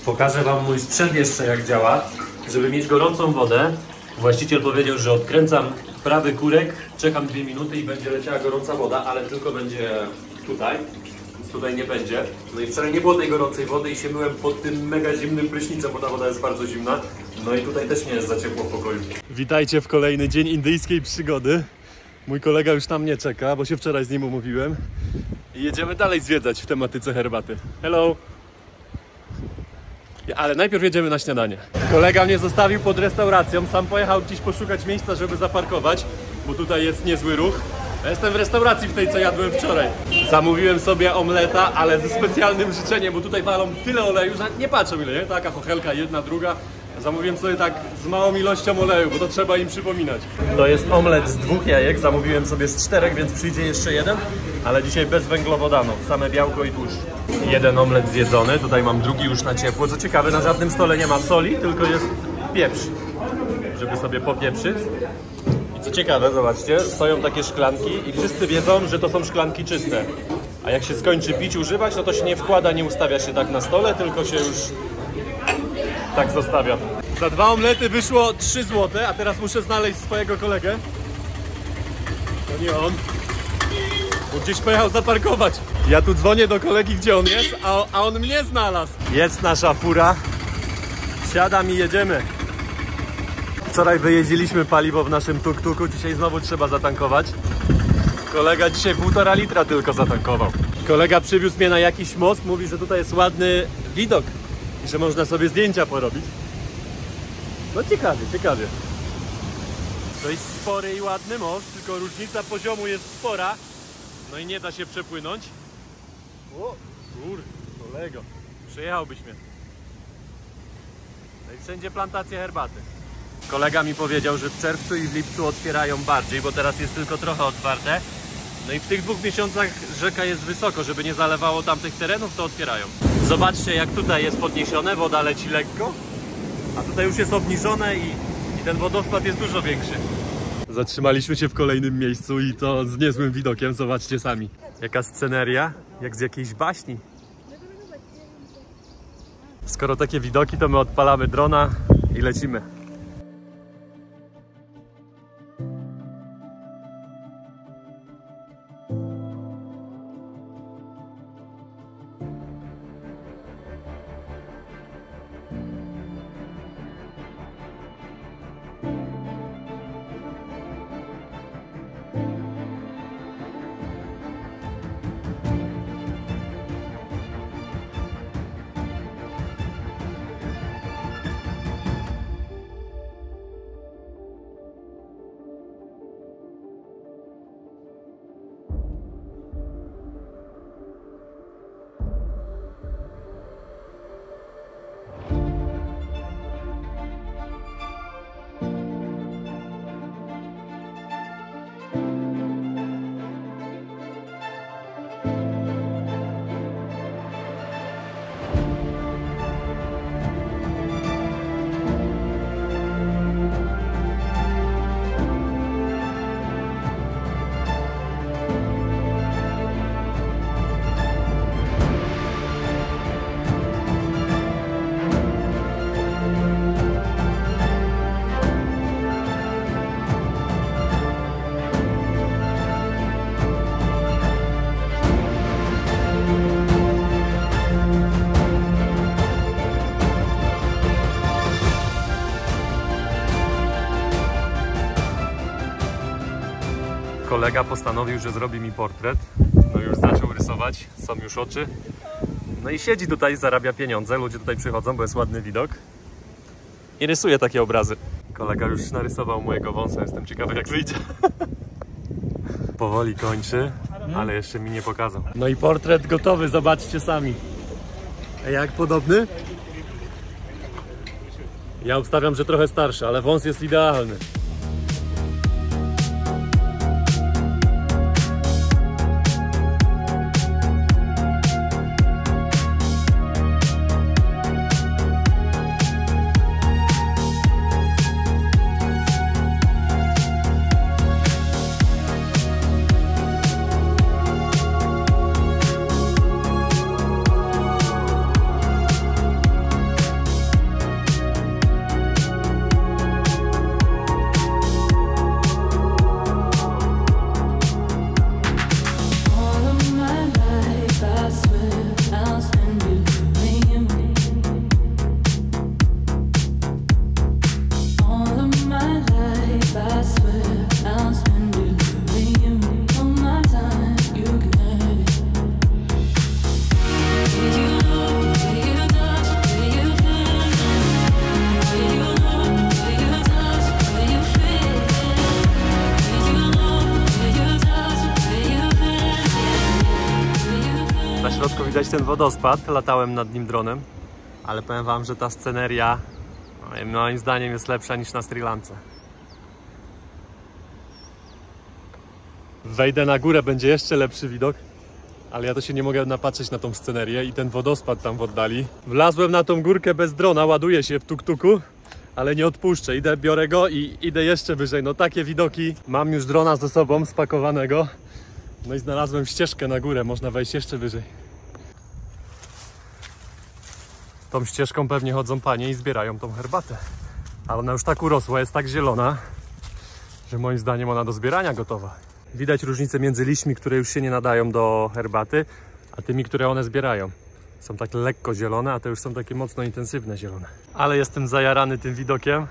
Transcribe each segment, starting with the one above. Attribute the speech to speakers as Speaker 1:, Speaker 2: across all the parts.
Speaker 1: Pokażę wam mój sprzęt jeszcze jak działa. Żeby mieć gorącą wodę, właściciel powiedział, że odkręcam prawy kurek, czekam 2 minuty i będzie leciała gorąca woda, ale tylko będzie tutaj, więc tutaj nie będzie. No i wczoraj nie było tej gorącej wody i się myłem pod tym mega zimnym prysznicem, bo ta woda jest bardzo zimna. No i tutaj też nie jest za ciepło w pokoju. Witajcie w kolejny dzień indyjskiej przygody. Mój kolega już tam nie czeka, bo się wczoraj z nim umówiłem. I jedziemy dalej zwiedzać w tematyce herbaty. Hello! Ale najpierw jedziemy na śniadanie. Kolega mnie zostawił pod restauracją, sam pojechał gdzieś poszukać miejsca, żeby zaparkować, bo tutaj jest niezły ruch. Ja jestem w restauracji w tej, co jadłem wczoraj. Zamówiłem sobie omleta, ale ze specjalnym życzeniem, bo tutaj walą tyle oleju, że nie patrzą ile, nie? Taka chochelka, jedna, druga. Zamówiłem sobie tak z małą ilością oleju, bo to trzeba im przypominać. To jest omlet z 2 jajek, zamówiłem sobie z 4, więc przyjdzie jeszcze jeden, ale dzisiaj bez węglowodanów, same białko i tłuszcz. Jeden omlet zjedzony, tutaj mam drugi już na ciepło. Co ciekawe, na żadnym stole nie ma soli, tylko jest pieprz, żeby sobie popieprzyć. I co ciekawe, zobaczcie, stoją takie szklanki i wszyscy wiedzą, że to są szklanki czyste. A jak się skończy pić, używać, no to się nie wkłada, nie ustawia się tak na stole, tylko się już tak zostawia. Za 2 omlety wyszło 3 zł, a teraz muszę znaleźć swojego kolegę. To nie on. Bo gdzieś pojechał zaparkować. Ja tu dzwonię do kolegi, gdzie on jest, a on mnie znalazł. Jest nasza fura. Siadam i jedziemy. Wczoraj wyjeździliśmy paliwo w naszym tuk-tuku, dzisiaj znowu trzeba zatankować. Kolega dzisiaj 1,5 litra tylko zatankował. Kolega przywiózł mnie na jakiś most, mówi, że tutaj jest ładny widok i że można sobie zdjęcia porobić. No ciekawie, ciekawie. To jest spory i ładny most, tylko różnica poziomu jest spora. No i nie da się przepłynąć. O, kurde, kolego, przejechałbyś mnie. No i wszędzie plantacje herbaty. Kolega mi powiedział, że w czerwcu i w lipcu otwierają bardziej, bo teraz jest tylko trochę otwarte. No i w tych 2 miesiącach rzeka jest wysoko, żeby nie zalewało tamtych terenów, to otwierają. Zobaczcie, jak tutaj jest podniesione, woda leci lekko, a tutaj już jest obniżone i ten wodospad jest dużo większy. Zatrzymaliśmy się w kolejnym miejscu i to z niezłym widokiem, zobaczcie sami. Jaka sceneria, jak z jakiejś baśni. Skoro takie widoki, to my odpalamy drona i lecimy. Kolega postanowił, że zrobi mi portret. No już zaczął rysować, są już oczy. No i siedzi tutaj, zarabia pieniądze. Ludzie tutaj przychodzą, bo jest ładny widok. I rysuje takie obrazy. Kolega już narysował mojego wąsa, jestem ciekawy jak wyjdzie. Powoli kończy, ale jeszcze mi nie pokazał. No i portret gotowy, zobaczcie sami. A jak podobny? Ja obstawiam, że trochę starszy, ale wąs jest idealny. widzieć ten wodospad, latałem nad nim dronem, ale powiem wam, że ta sceneria moim zdaniem jest lepsza niż na Sri Lance. Wejdę na górę, będzie jeszcze lepszy widok, ale ja to się nie mogę napatrzeć na tą scenerię i ten wodospad tam w oddali. Wlazłem na tą górkę bez drona, ładuję się w tuk-tuku, ale nie odpuszczę. Idę, biorę go i idę jeszcze wyżej. No takie widoki. Mam już drona ze sobą spakowanego. No i znalazłem ścieżkę na górę, można wejść jeszcze wyżej. Tą ścieżką pewnie chodzą panie i zbierają tą herbatę. Ale ona już tak urosła, jest tak zielona, że moim zdaniem ona do zbierania gotowa. Widać różnicę między liśćmi, które już się nie nadają do herbaty, a tymi, które one zbierają. Są tak lekko zielone, a te już są takie mocno intensywne zielone. Ale jestem zajarany tym widokiem.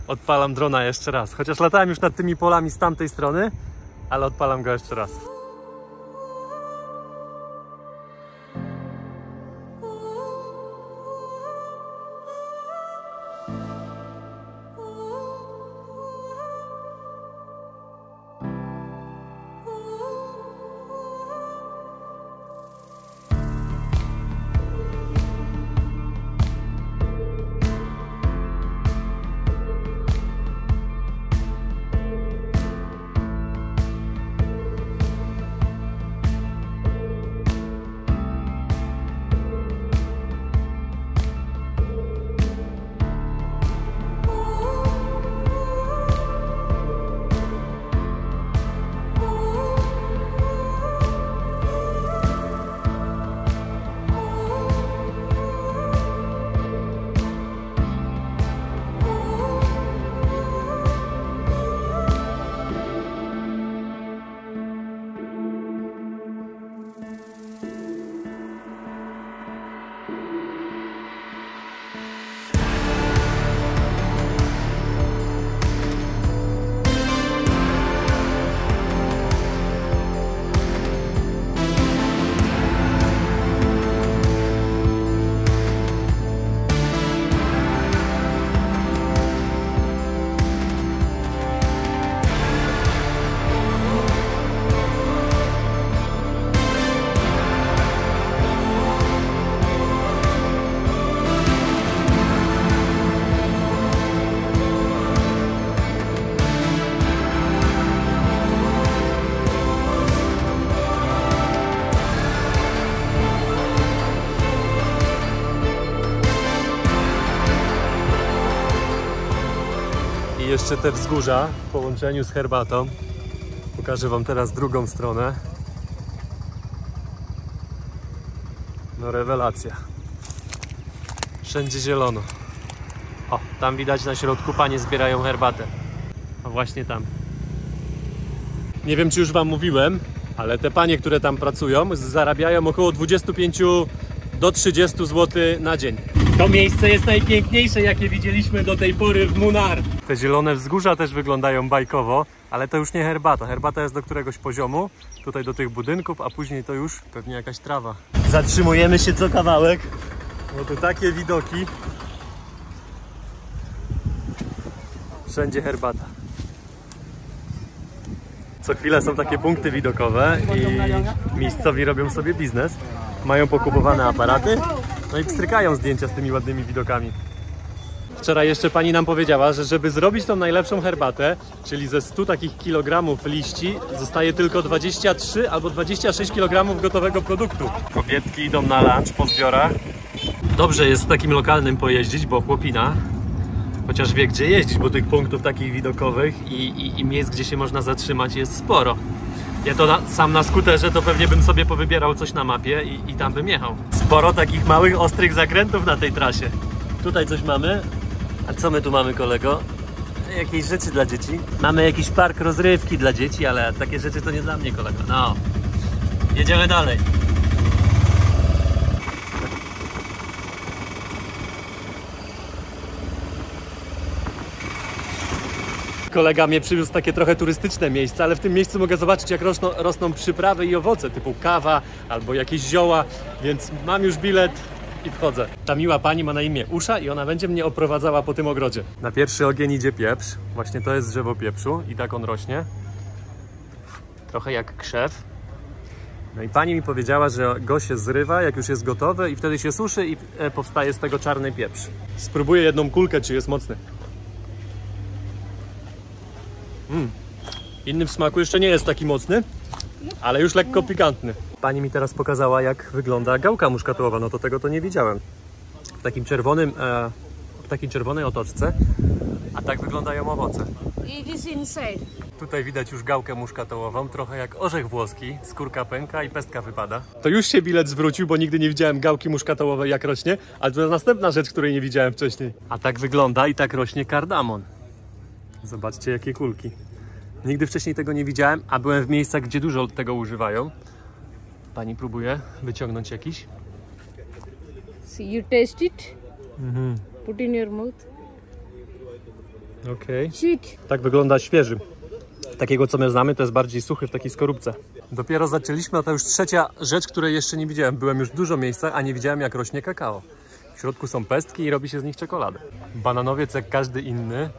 Speaker 1: Odpalam drona jeszcze raz. Chociaż latałem już nad tymi polami z tamtej strony, ale odpalam go jeszcze raz. I jeszcze te wzgórza w połączeniu z herbatą. Pokażę wam teraz drugą stronę. No rewelacja. Wszędzie zielono. O, tam widać na środku panie zbierają herbatę. A właśnie tam. Nie wiem, czy już wam mówiłem, ale te panie, które tam pracują, zarabiają około 25 do 30 zł na dzień. To miejsce jest najpiękniejsze, jakie widzieliśmy do tej pory w Munnar. Te zielone wzgórza też wyglądają bajkowo, ale to już nie herbata. Herbata jest do któregoś poziomu, tutaj do tych budynków, a później to już pewnie jakaś trawa. Zatrzymujemy się co kawałek, bo tu takie widoki. Wszędzie herbata. Co chwilę są takie punkty widokowe i miejscowi robią sobie biznes. Mają pokupowane aparaty, no i pstrykają zdjęcia z tymi ładnymi widokami. Wczoraj jeszcze pani nam powiedziała, że żeby zrobić tą najlepszą herbatę, czyli ze 100 takich kilogramów liści, zostaje tylko 23 albo 26 kg gotowego produktu. Kobietki idą na lunch po zbiorach. Dobrze jest w takim lokalnym pojeździć, bo chłopina chociaż wie gdzie jeździć, bo tych punktów takich widokowych i miejsc, gdzie się można zatrzymać, jest sporo. Ja to sam na skuterze to pewnie bym sobie powybierał coś na mapie i tam bym jechał. Sporo takich małych, ostrych zakrętów na tej trasie. Tutaj coś mamy. A co my tu mamy, kolego? Jakieś rzeczy dla dzieci. Mamy jakiś park rozrywki dla dzieci, ale takie rzeczy to nie dla mnie, kolego. No, jedziemy dalej. Kolega mnie przywiózł takie trochę turystyczne miejsca, ale w tym miejscu mogę zobaczyć, jak rosną przyprawy i owoce, typu kawa albo jakieś zioła, więc mam już bilet i wchodzę. Ta miła pani ma na imię Usza i ona będzie mnie oprowadzała po tym ogrodzie. Na pierwszy ogień idzie pieprz. Właśnie to jest drzewo pieprzu i tak on rośnie. Trochę jak krzew. No i pani mi powiedziała, że go się zrywa, jak już jest gotowe i wtedy się suszy i powstaje z tego czarny pieprz. Spróbuję jedną kulkę, czy jest mocny. Inny w smaku jeszcze nie jest taki mocny, ale już lekko pikantny. Pani mi teraz pokazała, jak wygląda gałka muszkatołowa, no to tego to nie widziałem. W takiej czerwonej otoczce, a tak wyglądają owoce.
Speaker 2: It is inside.
Speaker 1: Tutaj widać już gałkę muszkatołową, trochę jak orzech włoski, skórka pęka i pestka wypada. To już się bilet zwrócił, bo nigdy nie widziałem gałki muszkatołowej jak rośnie, ale to jest następna rzecz, której nie widziałem wcześniej. A tak wygląda i tak rośnie kardamon. Zobaczcie, jakie kulki. Nigdy wcześniej tego nie widziałem, a byłem w miejscach, gdzie dużo tego używają. Pani próbuje wyciągnąć jakiś.
Speaker 2: See, you taste it. Put in your mouth.
Speaker 1: Okej.
Speaker 2: Sweet.
Speaker 1: Tak wygląda świeży. Takiego, co my znamy, to jest bardziej suchy w takiej skorupce. Dopiero zaczęliśmy, a to już trzecia rzecz, której jeszcze nie widziałem. Byłem już w dużo miejscach, a nie widziałem, jak rośnie kakao. W środku są pestki i robi się z nich czekoladę. Bananowiec jak każdy inny.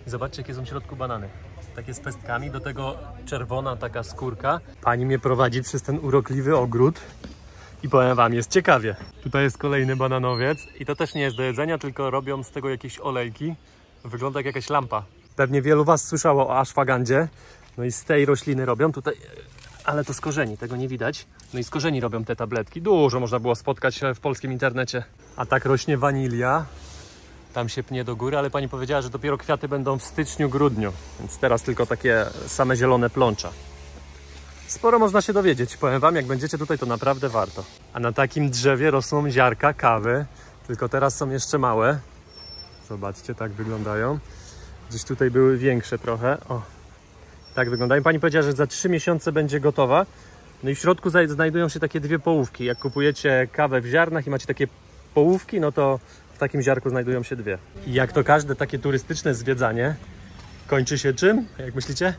Speaker 1: I zobaczcie, jakie są w środku banany. Takie z pestkami, do tego czerwona taka skórka. Pani mnie prowadzi przez ten urokliwy ogród i powiem wam, jest ciekawie. Tutaj jest kolejny bananowiec i to też nie jest do jedzenia, tylko robią z tego jakieś olejki. Wygląda jak jakaś lampa. Pewnie wielu was słyszało o aszwagandzie. No i z tej rośliny robią tutaj, ale to z korzeni, tego nie widać. No i z korzeni robią te tabletki. Dużo można było spotkać w polskim internecie. A tak rośnie wanilia. Tam się pnie do góry, ale pani powiedziała, że dopiero kwiaty będą w styczniu, grudniu. Więc teraz tylko takie same zielone plącza. Sporo można się dowiedzieć. Powiem wam, jak będziecie tutaj, to naprawdę warto. A na takim drzewie rosną ziarka kawy. Tylko teraz są jeszcze małe. Zobaczcie, tak wyglądają. Gdzieś tutaj były większe trochę. O, tak wyglądają. Pani powiedziała, że za 3 miesiące będzie gotowa. No i w środku znajdują się takie dwie połówki. Jak kupujecie kawę w ziarnach i macie takie połówki, no to w takim ziarku znajdują się dwie. I jak to każde takie turystyczne zwiedzanie kończy się czym? Jak myślicie?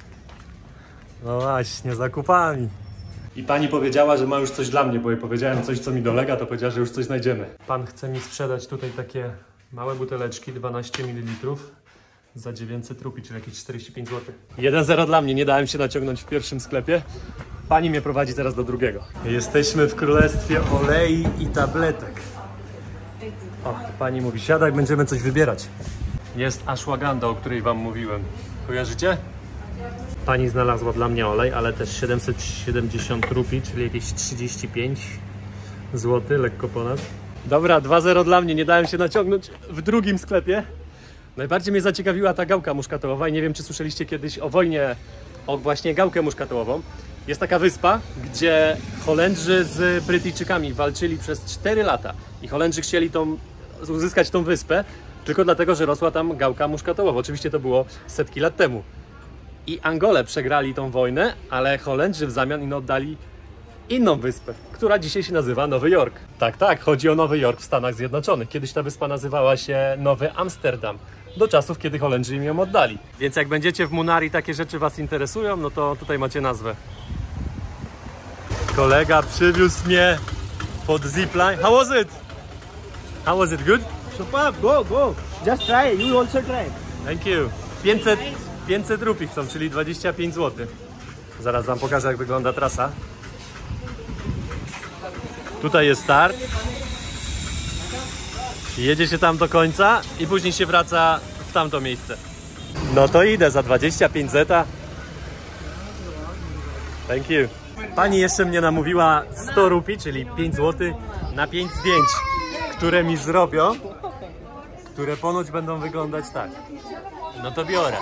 Speaker 1: No właśnie, zakupami. I pani powiedziała, że ma już coś dla mnie, bo jej powiedziałem coś, co mi dolega, to powiedziała, że już coś znajdziemy. Pan chce mi sprzedać tutaj takie małe buteleczki, 12 ml za 900 rupii, czyli jakieś 45 zł. 1-0 dla mnie, nie dałem się naciągnąć w pierwszym sklepie. Pani mnie prowadzi teraz do drugiego. Jesteśmy w królestwie olei i tabletek. O, pani mówi, siadaj, będziemy coś wybierać. Jest ashwaganda, o której wam mówiłem. Kojarzycie? Pani znalazła dla mnie olej, ale też 770 rupii, czyli jakieś 35 zł, lekko ponad. Dobra, 2-0 dla mnie, nie dałem się naciągnąć w drugim sklepie. Najbardziej mnie zaciekawiła ta gałka muszkatołowa i nie wiem, czy słyszeliście kiedyś o wojnie, o właśnie gałkę muszkatołową. Jest taka wyspa, gdzie Holendrzy z Brytyjczykami walczyli przez 4 lata i Holendrzy chcieli uzyskać tą wyspę tylko dlatego, że rosła tam gałka muszkatołowa. Oczywiście to było setki lat temu. I Angole przegrali tą wojnę, ale Holendrzy w zamian im oddali inną wyspę, która dzisiaj się nazywa Nowy Jork. Tak, tak, chodzi o Nowy Jork w Stanach Zjednoczonych. Kiedyś ta wyspa nazywała się Nowy Amsterdam, do czasów, kiedy Holendrzy im ją oddali. Więc jak będziecie w Munari, takie rzeczy was interesują, no to tutaj macie nazwę. Kolega przywiózł mnie pod zipline. How was it? How was it? Good?
Speaker 3: Super, go. Just try, you also try.
Speaker 1: Thank you. 500 rupii są, czyli 25 zł. Zaraz wam pokażę, jak wygląda trasa. Tutaj jest start. Jedzie się tam do końca i później się wraca w tamto miejsce. No to idę za 25 zeta. Thank you. Pani jeszcze mnie namówiła 100 rupii, czyli 5 zł na 5 zdjęć, które mi zrobią, które ponoć będą wyglądać tak. No to biorę.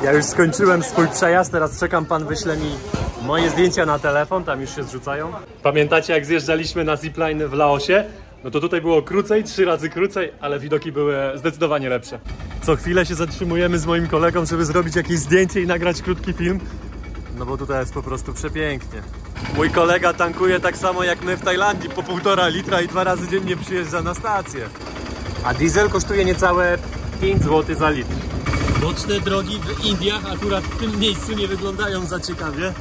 Speaker 1: Ja już skończyłem swój przejazd, teraz czekam, pan wyśle mi moje zdjęcia na telefon, tam już się zrzucają. Pamiętacie, jak zjeżdżaliśmy na zipline w Laosie? No to tutaj było krócej, 3 razy krócej, ale widoki były zdecydowanie lepsze. Co chwilę się zatrzymujemy z moim kolegą, żeby zrobić jakieś zdjęcie i nagrać krótki film. No bo tutaj jest po prostu przepięknie. Mój kolega tankuje tak samo jak my w Tajlandii, po 1,5 litra i 2 razy dziennie przyjeżdża na stację. A diesel kosztuje niecałe 5 zł za litr. Boczne drogi w Indiach akurat w tym miejscu nie wyglądają za ciekawie.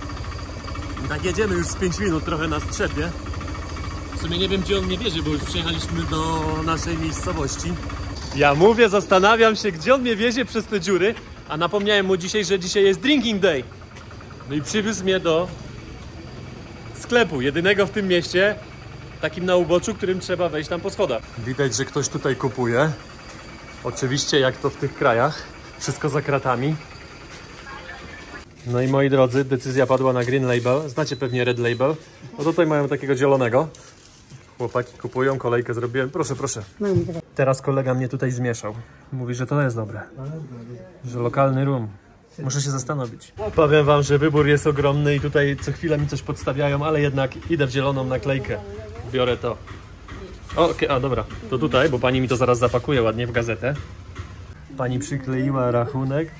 Speaker 1: Tak jedziemy już z 5 minut, trochę nas trzepie. W sumie nie wiem, gdzie on mnie wiezie, bo już przyjechaliśmy do naszej miejscowości. Ja mówię, zastanawiam się, gdzie on mnie wiezie przez te dziury, a napomniałem mu dzisiaj, że dzisiaj jest drinking day. No i przywiózł mnie do sklepu, jedynego w tym mieście, takim na uboczu, którym trzeba wejść tam po schodach. Widać, że ktoś tutaj kupuje. Oczywiście jak to w tych krajach, wszystko za kratami. No i moi drodzy, decyzja padła na Green Label. Znacie pewnie Red Label. No tutaj mają takiego zielonego. Chłopaki kupują, kolejkę zrobiłem. Proszę, proszę. Teraz kolega mnie tutaj zmieszał. Mówi, że to jest dobre. Że lokalny rum. Muszę się zastanowić. Powiem wam, że wybór jest ogromny i tutaj co chwilę mi coś podstawiają, ale jednak idę w zieloną naklejkę. Biorę to. Okej, a dobra, to tutaj, bo pani mi to zaraz zapakuje ładnie w gazetę. Pani przykleiła rachunek.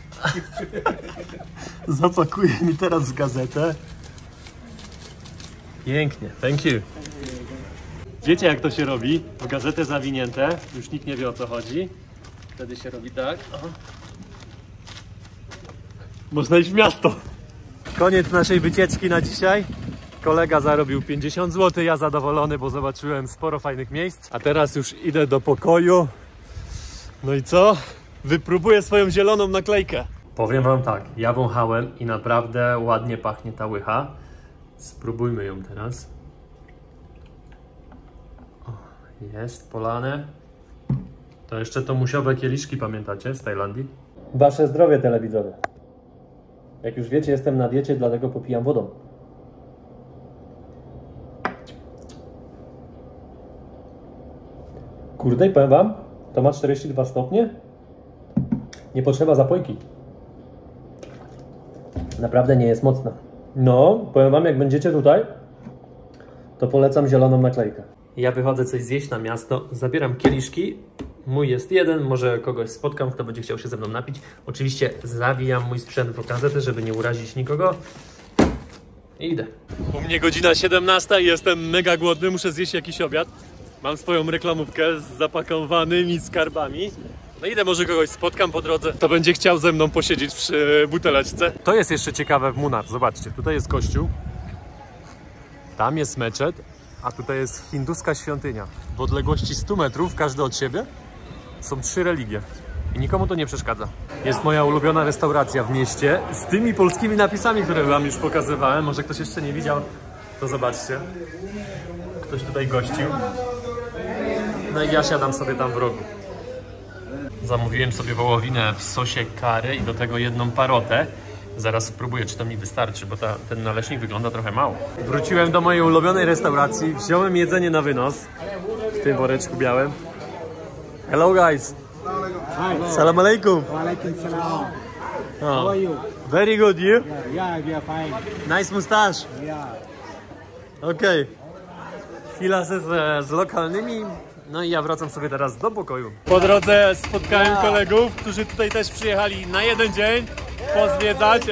Speaker 1: Zapakuje mi teraz w gazetę. Pięknie, thank you. Wiecie, jak to się robi? W gazetę zawinięte, już nikt nie wie, o co chodzi. Wtedy się robi tak. Aha. Można iść w miasto. Koniec naszej wycieczki na dzisiaj. Kolega zarobił 50 zł, ja zadowolony, bo zobaczyłem sporo fajnych miejsc. A teraz już idę do pokoju. No i co? Wypróbuję swoją zieloną naklejkę. Powiem wam tak, ja wąchałem i naprawdę ładnie pachnie ta łycha. Spróbujmy ją teraz. O, jest polane. To jeszcze to musiowe kieliszki, pamiętacie, z Tajlandii? Wasze zdrowie, telewizory. Jak już wiecie, jestem na diecie, dlatego popijam wodą. Kurde, i powiem wam, to ma 42 stopnie. Nie potrzeba zapojki. Naprawdę nie jest mocna. No, powiem wam, jak będziecie tutaj, to polecam zieloną naklejkę. Ja wychodzę coś zjeść na miasto, zabieram kieliszki. Mój jest jeden, może kogoś spotkam, kto będzie chciał się ze mną napić. Oczywiście zawijam mój sprzęt w gazetę, żeby nie urazić nikogo. I idę. U mnie godzina 17 i jestem mega głodny, muszę zjeść jakiś obiad. Mam swoją reklamówkę z zapakowanymi skarbami. No idę, może kogoś spotkam po drodze, kto będzie chciał ze mną posiedzieć przy buteleczce. To jest jeszcze ciekawe w Munnar, zobaczcie, tutaj jest kościół, tam jest meczet, a tutaj jest hinduska świątynia. W odległości 100 metrów, każdy od siebie, są 3 religie i nikomu to nie przeszkadza. Jest moja ulubiona restauracja w mieście z tymi polskimi napisami, które wam już pokazywałem. Może ktoś jeszcze nie widział, to zobaczcie. Ktoś tutaj gościł. No i ja siadam sobie tam w rogu. Zamówiłem sobie wołowinę w sosie curry i do tego jedną parotę. Zaraz spróbuję, czy to mi wystarczy, bo ten naleśnik wygląda trochę mało. Wróciłem do mojej ulubionej restauracji, wziąłem jedzenie na wynos w tym woreczku białym. Hello guys!
Speaker 3: Hi.
Speaker 1: Salam alaikum!
Speaker 3: Walaikum salam. How are you?
Speaker 1: Very good, you?
Speaker 3: Yeah, we are fine.
Speaker 1: Nice mustache!
Speaker 3: Yeah.
Speaker 1: Okej. Chwila z lokalnymi. No i ja wracam sobie teraz do pokoju. Po drodze spotkałem kolegów, którzy tutaj też przyjechali na jeden dzień pozwiedzać.